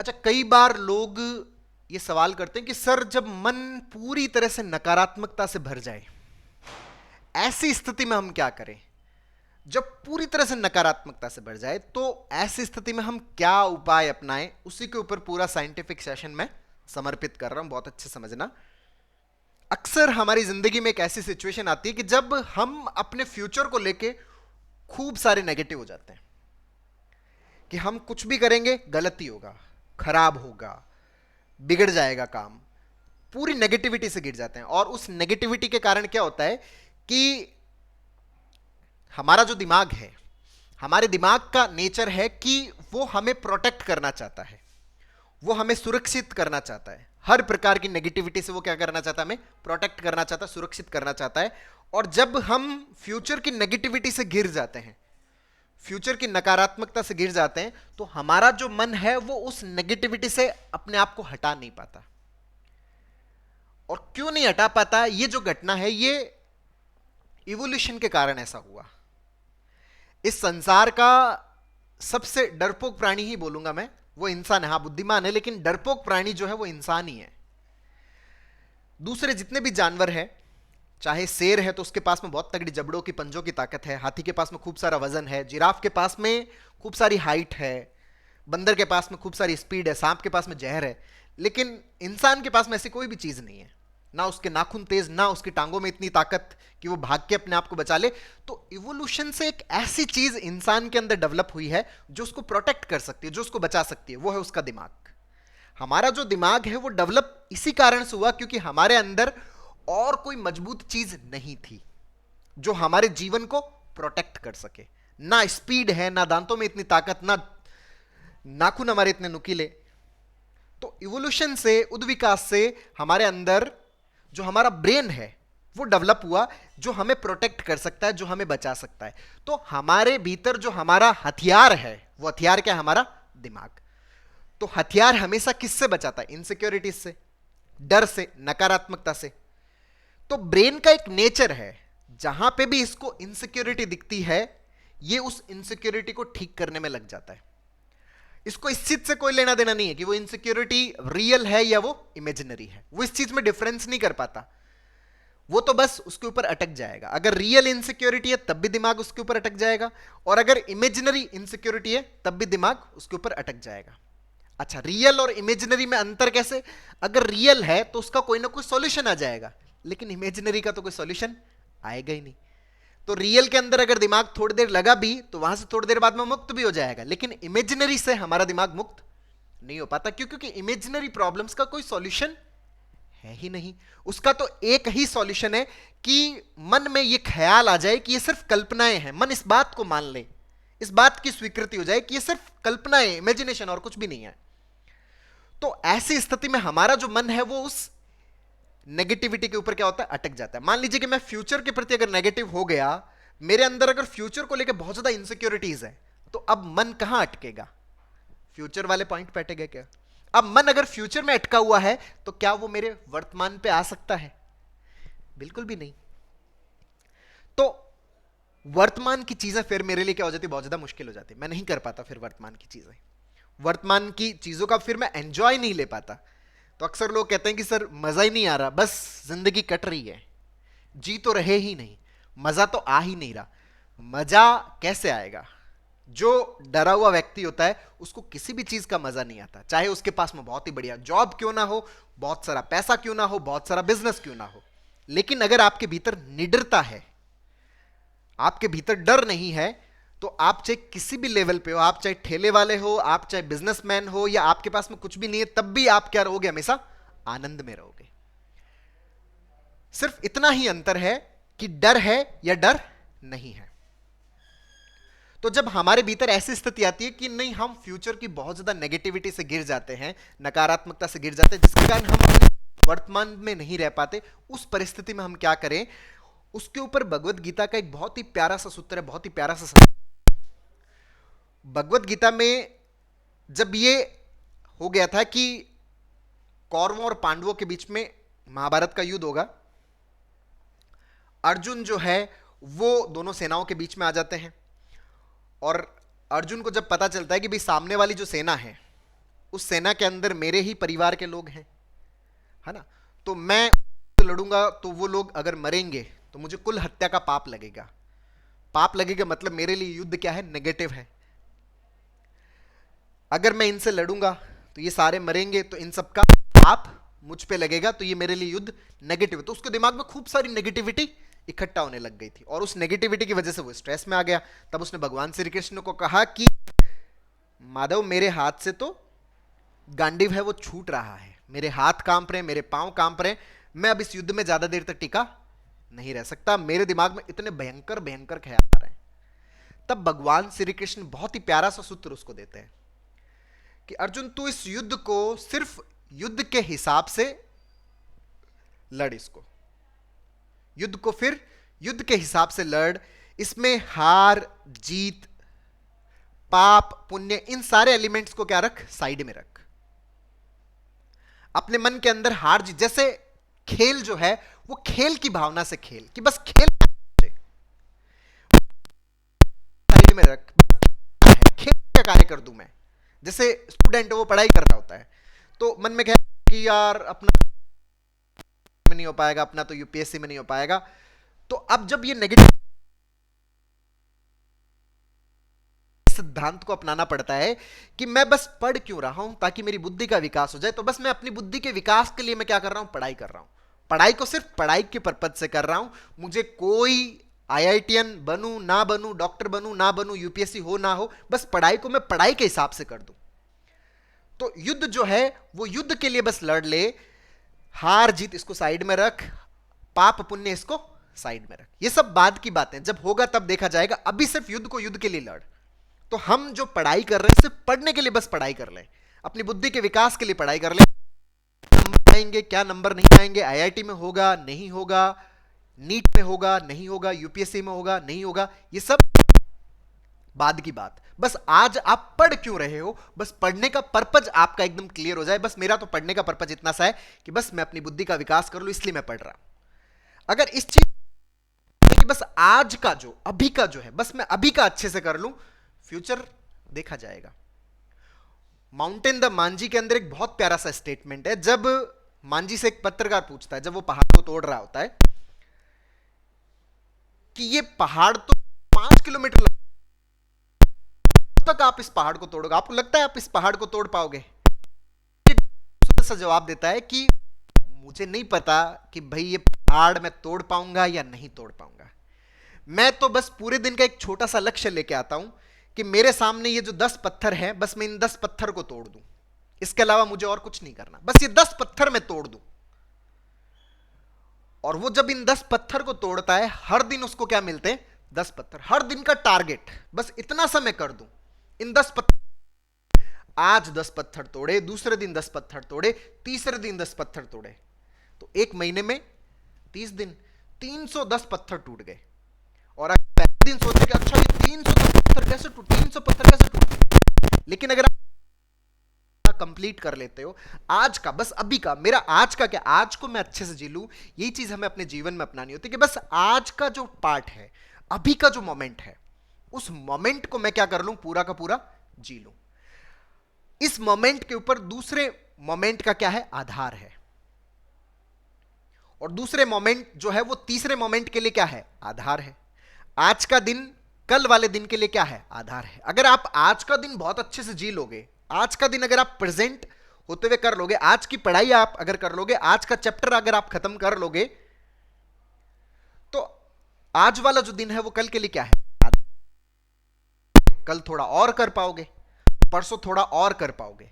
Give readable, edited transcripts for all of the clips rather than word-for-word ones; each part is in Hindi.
अच्छा, कई बार लोग ये सवाल करते हैं कि सर, जब मन पूरी तरह से नकारात्मकता से भर जाए, ऐसी स्थिति में हम क्या करें? जब पूरी तरह से नकारात्मकता से भर जाए तो ऐसी स्थिति में हम क्या उपाय अपनाएं? उसी के ऊपर पूरा साइंटिफिक सेशन में समर्पित कर रहा हूं, बहुत अच्छे समझना। अक्सर हमारी जिंदगी में एक ऐसी सिचुएशन आती है कि जब हम अपने फ्यूचर को लेके खूब सारे नेगेटिव हो जाते हैं कि हम कुछ भी करेंगे गलत ही होगा, खराब होगा, बिगड़ जाएगा काम। पूरी नेगेटिविटी से गिर जाते हैं और उस नेगेटिविटी के कारण क्या होता है कि हमारा जो दिमाग है, हमारे दिमाग का नेचर है कि वो हमें प्रोटेक्ट करना चाहता है, वो हमें सुरक्षित करना चाहता है। हर प्रकार की नेगेटिविटी से वो क्या करना चाहता है? हमें प्रोटेक्ट करना चाहता है, सुरक्षित करना चाहता है। और जब हम फ्यूचर की नेगेटिविटी से गिर जाते हैं, फ्यूचर की नकारात्मकता से गिर जाते हैं, तो हमारा जो मन है वो उस नेगेटिविटी से अपने आप को हटा नहीं पाता। और क्यों नहीं हटा पाता? ये जो घटना है ये इवोल्यूशन के कारण ऐसा हुआ। इस संसार का सबसे डरपोक प्राणी ही बोलूंगा मैं, वो इंसान है। हाँ, बुद्धिमान है, लेकिन डरपोक प्राणी जो है वो इंसान ही है। दूसरे जितने भी जानवर हैं, चाहे शेर है तो उसके पास में बहुत तगड़ी जबड़ों की, पंजों की ताकत है, हाथी के पास में खूब सारा वजन है, जिराफ के पास में खूब सारी हाइट है, बंदर के पास में खूब सारी स्पीड है, सांप के पास में जहर है। लेकिन इंसान के पास में ऐसी कोई भी चीज नहीं है। ना उसके नाखून तेज, ना उसकी टांगों में इतनी ताकत कि वो भाग के अपने आप को बचा ले। तो इवोल्यूशन से एक ऐसी चीज इंसान के अंदर डेवलप हुई है जो उसको प्रोटेक्ट कर सकती है, जो उसको बचा सकती है, वो है उसका दिमाग। हमारा जो दिमाग है वो डेवलप इसी कारण से हुआ क्योंकि हमारे अंदर और कोई मजबूत चीज नहीं थी जो हमारे जीवन को प्रोटेक्ट कर सके। ना स्पीड है, ना दांतों में इतनी ताकत, ना नाखून हमारे इतने नुकीले। तो इवोल्यूशन से, उद्विकास से हमारे अंदर जो हमारा ब्रेन है वो डेवलप हुआ, जो हमें प्रोटेक्ट कर सकता है, जो हमें बचा सकता है। तो हमारे भीतर जो हमारा हथियार है, वो हथियार क्या है? हमारा दिमाग। तो हथियार हमेशा किससे बचाता है? इनसिक्योरिटीज से, डर से, नकारात्मकता से। तो ब्रेन का एक नेचर है, जहां पे भी इसको इनसिक्योरिटी दिखती है, ये उस इनसिक्योरिटी को ठीक करने में लग जाता है। इसको इस चीज से कोई लेना देना नहीं है कि वो इनसिक्योरिटी रियल है या वो इमेजिनरी है। वो इस चीज में डिफरेंस नहीं कर पाता। वो तो बस उसके ऊपर अटक जाएगा। अगर रियल इनसिक्योरिटी है तब भी दिमाग उसके ऊपर अटक जाएगा, और अगर इमेजिनरी इनसिक्योरिटी है तब भी दिमाग उसके ऊपर अटक जाएगा। अच्छा, रियल और इमेजिनरी में अंतर कैसे? अगर रियल है तो उसका कोई ना कोई सॉल्यूशन आ जाएगा, लेकिन इमेजिनरी का तो कोई सॉल्यूशन आएगा ही नहीं। तो रियल के अंदर अगर दिमाग थोड़ी देर लगा भी तो वहां से थोड़ी देर बाद में मुक्त भी हो जाएगा, लेकिन इमेजिनरी से हमारा दिमाग मुक्त नहीं हो पाता। क्यों? क्योंकि इमेजिनरी प्रॉब्लम्स का कोई सॉल्यूशन है ही नहीं। उसका तो एक ही सॉल्यूशन है कि मन में ये ख्याल आ जाए कि ये सिर्फ कल्पनाएं हैं। मन इस बात को मान ले, इस बात की स्वीकृति हो जाए कि ये सिर्फ कल्पनाएं, इमेजिनेशन, और कुछ भी नहीं है। तो ऐसी स्थिति में हमारा जो मन है वो उस नेगेटिविटी के ऊपर क्या होता है? अटक जाता है। मान लीजिए कि मैं फ्यूचर के प्रति अगर नेगेटिव हो गया, मेरे अंदर अगर फ्यूचर को लेकर बहुत ज्यादा इनसिक्योरिटीज है, तो अब मन कहां अटकेगा? फ्यूचर वाले पॉइंट पे अटकेगा क्या? अब मन अगर फ्यूचर में अटका हुआ है तो क्या वो मेरे वर्तमान पे आ सकता है? बिल्कुल भी नहीं। तो वर्तमान की चीजें फिर मेरे लिए क्या हो जाती? बहुत ज्यादा मुश्किल हो जाती। मैं नहीं कर पाता फिर वर्तमान की चीजें, वर्तमान की चीजों का फिर मैं एंजॉय नहीं ले पाता। तो अक्सर लोग कहते हैं कि सर मजा ही नहीं आ रहा, बस जिंदगी कट रही है, जी तो रहे ही नहीं, मजा तो आ ही नहीं रहा। मजा कैसे आएगा? जो डरा हुआ व्यक्ति होता है उसको किसी भी चीज का मजा नहीं आता, चाहे उसके पास में बहुत ही बढ़िया जॉब क्यों ना हो, बहुत सारा पैसा क्यों ना हो, बहुत सारा बिजनेस क्यों ना हो। लेकिन अगर आपके भीतर निडरता है, आपके भीतर डर नहीं है, तो आप चाहे किसी भी लेवल पे हो, आप चाहे ठेले वाले हो, आप चाहे बिजनेसमैन हो, या आपके पास में कुछ भी नहीं है, तब भी आप क्या रहोगे? हमेशा आनंद में रहोगे। सिर्फ इतना ही अंतर है कि डर है या डर नहीं है। तो जब हमारे भीतर ऐसी स्थिति आती है कि नहीं, हम फ्यूचर की बहुत ज्यादा नेगेटिविटी से गिर जाते हैं, नकारात्मकता से गिर जाते हैं, जिसके कारण हम अपने वर्तमान में नहीं रह पाते, उस परिस्थिति में हम क्या करें? उसके ऊपर भगवत गीता का एक बहुत ही प्यारा सा सूत्र है, बहुत ही प्यारा सा। भगवत गीता में जब ये हो गया था कि कौरवों और पांडवों के बीच में महाभारत का युद्ध होगा, अर्जुन जो है वो दोनों सेनाओं के बीच में आ जाते हैं। और अर्जुन को जब पता चलता है कि भाई सामने वाली जो सेना है उस सेना के अंदर मेरे ही परिवार के लोग हैं, है ना। तो मैं लड़ूंगा तो वो लोग अगर मरेंगे तो मुझे कुल हत्या का पाप लगेगा। पाप लगेगा मतलब मेरे लिए युद्ध क्या है, नेगेटिव है। अगर मैं इनसे लड़ूंगा तो ये सारे मरेंगे तो इन सबका पाप मुझ पे लगेगा, तो ये मेरे लिए युद्ध नेगेटिव है। तो उसके दिमाग में खूब सारी नेगेटिविटी इकट्ठा होने लग गई थी और उस नेगेटिविटी की वजह से वो स्ट्रेस में आ गया। तब उसने भगवान श्री कृष्ण को कहा कि माधव मेरे हाथ से तो गांडीव है वो छूट रहा है, मेरे हाथ कांप रहे, मेरे पांव कांप रहे, मैं अब इस युद्ध में ज्यादा देर तक टिका नहीं रह सकता, मेरे दिमाग में इतने भयंकर भयंकर ख्याल आ रहे हैं। तब भगवान श्री कृष्ण बहुत ही प्यारा सा सूत्र उसको देते हैं कि अर्जुन तू इस युद्ध को सिर्फ युद्ध के हिसाब से लड़, इसको युद्ध को फिर युद्ध के हिसाब से लड़, इसमें हार जीत पाप पुण्य इन सारे एलिमेंट्स को क्या रख, साइड में रख। अपने मन के अंदर हार जीत, जैसे खेल जो है वो खेल की भावना से खेल कि बस खेल साइड में रख, खेल का कार्य कर दूं मैं। जैसे स्टूडेंट वो पढ़ाई कर रहा होता है तो मन में क्या कि यार अपना में नहीं हो पाएगा, अपना तो यूपीएससी में नहीं हो पाएगा। तो अब जब ये नेगेटिव सिद्धांत को अपनाना पड़ता है कि मैं बस पढ़ क्यों रहा हूं, ताकि मेरी बुद्धि का विकास हो जाए। तो बस मैं अपनी बुद्धि के विकास के लिए मैं क्या कर रहा हूं, पढ़ाई कर रहा हूं। पढ़ाई को सिर्फ पढ़ाई के पर्पज से कर रहा हूं। मुझे कोई आईआईटीएन बनूं ना बनूं, डॉक्टर बनूं ना बनूं, यूपीएससी हो ना हो, बस पढ़ाई को मैं पढ़ाई के हिसाब से कर दूं। तो युद्ध जो है वो युद्ध के लिए बस लड़ ले, हार जीत इसको साइड में रख, पाप पुण्य इसको साइड में रख। ये सब बाद की बातें, जब होगा तब देखा जाएगा। अभी सिर्फ युद्ध को युद्ध के लिए लड़। तो हम जो पढ़ाई कर रहे हैं सिर्फ पढ़ने के लिए बस पढ़ाई कर लें, अपनी बुद्धि के विकास के लिए पढ़ाई कर लें। नंबर आएंगे क्या नंबर नहीं आएंगे, आईआईटी में होगा नहीं होगा, नीट में होगा नहीं होगा, यूपीएससी में होगा नहीं होगा, ये सब बाद की बात। बस आज आप पढ़ क्यों रहे हो, बस पढ़ने का पर्पज आपका एकदम क्लियर हो जाए। बस मेरा तो पढ़ने का पर्पज इतना सा है कि बस मैं अपनी बुद्धि का विकास कर लूं, इसलिए मैं पढ़ रहा हूं। अगर इस चीज कि बस आज का जो अभी का जो है बस मैं अभी का अच्छे से कर लूं, फ्यूचर देखा जाएगा। माउंटेन द मांझी के अंदर एक बहुत प्यारा सा स्टेटमेंट है। जब मांझी से एक पत्रकार पूछता है, जब वो पहाड़ को तोड़ रहा होता है, कि ये पहाड़ तो 5 किलोमीटर तक आप इस पहाड़ को तोड़ोगे, आपको लगता है आप इस पहाड़ को तोड़ पाओगे? सा जवाब देता है कि मुझे नहीं पता कि भाई ये पहाड़ मैं तोड़ पाऊंगा या नहीं तोड़ पाऊंगा। मैं तो बस पूरे दिन का एक छोटा सा लक्ष्य लेके आता हूं कि मेरे सामने ये जो 10 पत्थर हैं, बस मैं इन 10 पत्थर को तोड़ दूं, इसके अलावा मुझे और कुछ नहीं करना, बस ये 10 पत्थर मैं तोड़ दूं। और वो जब इन 10 पत्थर को तोड़ता है, हर दिन उसको क्या मिलते हैं, 10 पत्थर। हर दिन का टारगेट बस इतना सा मैं कर दूं, इन 10 पत्थर, आज 10 पत्थर तोड़े, दूसरे दिन 10 पत्थर तोड़े, तीसरे दिन 10 पत्थर तोड़े, तो एक महीने में 30 दिन 310 पत्थर टूट गए। और अगर पहले दिन सोचे कि अच्छा ये 310 पत्थर कैसे टूट, 300 पत्थर कैसे टूट गए, लेकिन अगर आप कंप्लीट कर लेते हो आज का, बस अभी का, मेरा आज का क्या, आज को मैं अच्छे से जी लूं, यही चीज हमें अपने जीवन में अपनानी होती है कि बस आज का जो पार्ट है, अभी का जो मोमेंट है, उस मोमेंट को मैं क्या कर लूं, पूरा का पूरा जी लूं। इस मोमेंट के ऊपर दूसरे मोमेंट का क्या है, आधार है, और दूसरे मोमेंट जो है वो तीसरे मोमेंट के लिए क्या है, आधार है। आज का दिन कल वाले दिन के लिए क्या है, आधार है। अगर आप आज का दिन बहुत अच्छे से जी लोगे, आज का दिन अगर आप प्रेजेंट होते हुए कर लोगे, आज की पढ़ाई आप अगर कर लोगे, आज का चैप्टर अगर आप खत्म कर लोगे, तो आज वाला जो दिन है वो कल के लिए क्या है, कल थोड़ा और कर पाओगे, परसों थोड़ा और कर पाओगे,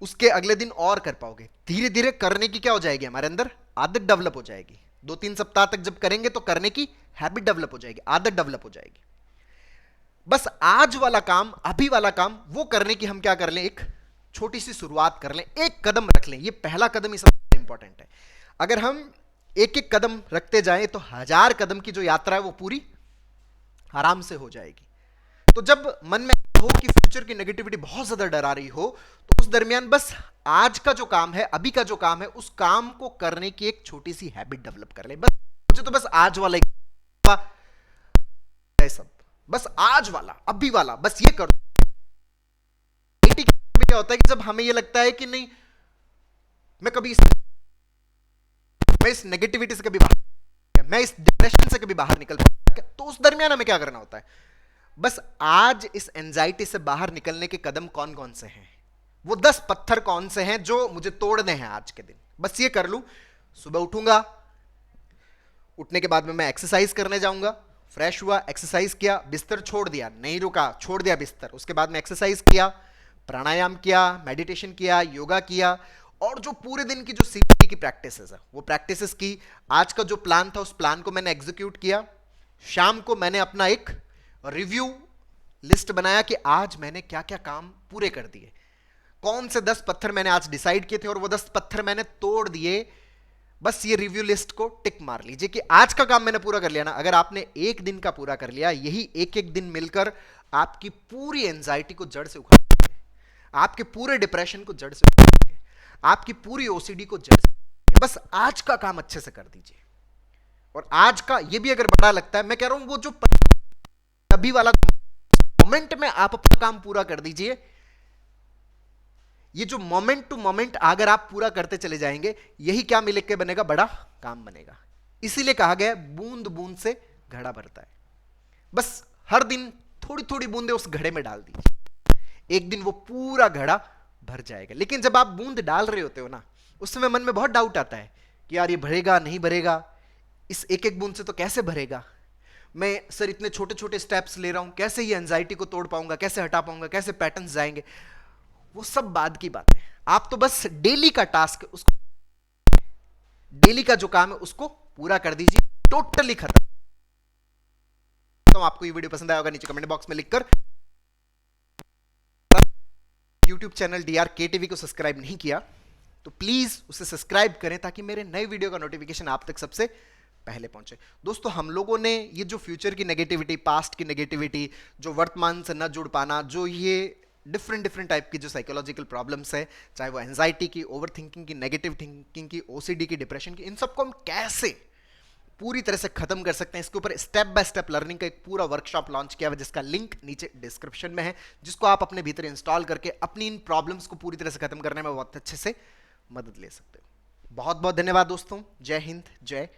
उसके अगले दिन और कर पाओगे। धीरे धीरे करने की क्या हो जाएगी, हमारे अंदर आदत डेवलप हो जाएगी। 2-3 सप्ताह तक जब करेंगे तो करने की हैबिट डेवलप हो जाएगी, आदत डेवलप हो जाएगी। बस आज वाला काम, अभी वाला काम, वो करने की हम क्या कर लें, एक छोटी सी शुरुआत कर लें, एक कदम रख लें। ये पहला कदम ही सबसे इंपॉर्टेंट है। अगर हम एक एक कदम रखते जाएं तो 1000 कदम की जो यात्रा है वो पूरी आराम से हो जाएगी। तो जब मन में हो कि फ्यूचर की नेगेटिविटी बहुत ज्यादा डरा रही हो, तो उस दरमियान बस आज का जो काम है, अभी का जो काम है, उस काम को करने की एक छोटी सी हैबिट डेवलप कर ले। बस मुझे तो बस आज वाला सब, बस आज वाला, अभी वाला, बस ये कर दो। क्या होता है कि जब हमें ये लगता है कि नहीं, मैं इस नेगेटिविटी से कभी बाहर, मैं इस डिप्रेशन से कभी बाहर निकल पाऊंगा, तो उस दरमियान हमें क्या करना होता है? बस आज इस एंजाइटी से बाहर निकलने के कदम कौन कौन से हैं, वो 10 पत्थर कौन से हैं जो मुझे तोड़ने हैं आज के दिन, बस ये कर लूं। सुबह उठूंगा, उठने के बाद में मैं एक्सरसाइज करने जाऊंगा, फ्रेश हुआ, एक्सरसाइज किया, बिस्तर छोड़ दिया, नहीं रुका, छोड़ दिया बिस्तर, उसके बाद में एक्सरसाइज किया, प्राणायाम किया, मेडिटेशन किया, योगा किया, और जो पूरे दिन की जो सीपीटी की प्रैक्टिसेस है वो प्रैक्टिसेस की। आज का जो प्लान था उस प्लान को मैंने एग्जीक्यूट किया। शाम को मैंने अपना एक रिव्यू लिस्ट बनाया कि आज मैंने क्या क्या काम पूरे कर दिए, कौन से 10 पत्थर मैंने आज डिसाइड किए थे और वो 10 पत्थर मैंने तोड़ दिए। बस ये रिव्यू लिस्ट को टिक मार लीजिए कि आज का काम मैंने पूरा कर लिया ना। अगर आपने एक दिन का पूरा कर लिया, यही एक एक दिन मिलकर आपकी पूरी एंजाइटी को जड़ से उखाड़ देंगे, आपके पूरे डिप्रेशन को जड़ से उखाड़ देंगे, आपकी पूरी ओसीडी को जड़ से उखाड़ देंगे। बस आज का काम अच्छे से कर दीजिए। और आज का ये भी अगर बड़ा लगता है, मैं कह रहा हूं वो जो अभी वाला मोमेंट में आप अपना काम पूरा कर दीजिए। ये जो मोमेंट टू मोमेंट अगर आप पूरा करते चले जाएंगे, यही क्या मिल के बनेगा, बड़ा काम बनेगा। इसीलिए कहा गया बूंद बूंद से घड़ा भरता है। बस हर दिन थोड़ी थोड़ी बूंदे उस घड़े में डाल दीजिए, एक दिन वो पूरा घड़ा भर जाएगा। लेकिन जब आप बूंद डाल रहे होते हो ना, उस समय मन में बहुत डाउट आता है कि यार ये भरेगा नहीं भरेगा, इस एक एक बूंद से तो कैसे भरेगा, मैं सर इतने छोटे छोटे स्टेप्स ले रहा हूं, कैसे ये एंजाइटी को तोड़ पाऊंगा, कैसे हटा पाऊंगा, कैसे पैटर्न्स जाएंगे। वो सब बाद की बात है। आप तो बस डेली का टास्क, उसको डेली का जो काम है उसको पूरा कर दीजिए, टोटली खत्म। तो आपको ये वीडियो पसंद आया होगा, नीचे कमेंट बॉक्स में लिखकर। यूट्यूब चैनल DRK TV को सब्सक्राइब नहीं किया तो प्लीज उसे सब्सक्राइब करें ताकि मेरे नए वीडियो का नोटिफिकेशन आप तक सबसे पहले पहुंचे। दोस्तों, हम लोगों ने ये जो फ्यूचर की नेगेटिविटी, पास्ट की नेगेटिविटी, जो वर्तमान से न जुड़ पाना, जो ये डिफरेंट डिफरेंट टाइप की जो साइकोलॉजिकल प्रॉब्लम्स है, चाहे वो एंजाइटी की, ओवर थिंकिंग की, नेगेटिव थिंकिंग की, OCD की, डिप्रेशन की, इन सबको हम कैसे पूरी तरह से खत्म कर सकते हैं, इसके ऊपर स्टेप बाय स्टेप लर्निंग का एक पूरा वर्कशॉप लॉन्च किया हुआ है, जिसका लिंक नीचे डिस्क्रिप्शन में है, जिसको आप अपने भीतर इंस्टॉल करके अपनी इन प्रॉब्लम्स को पूरी तरह से खत्म करने में बहुत अच्छे से मदद ले सकते हो। बहुत बहुत धन्यवाद दोस्तों। जय हिंद, जय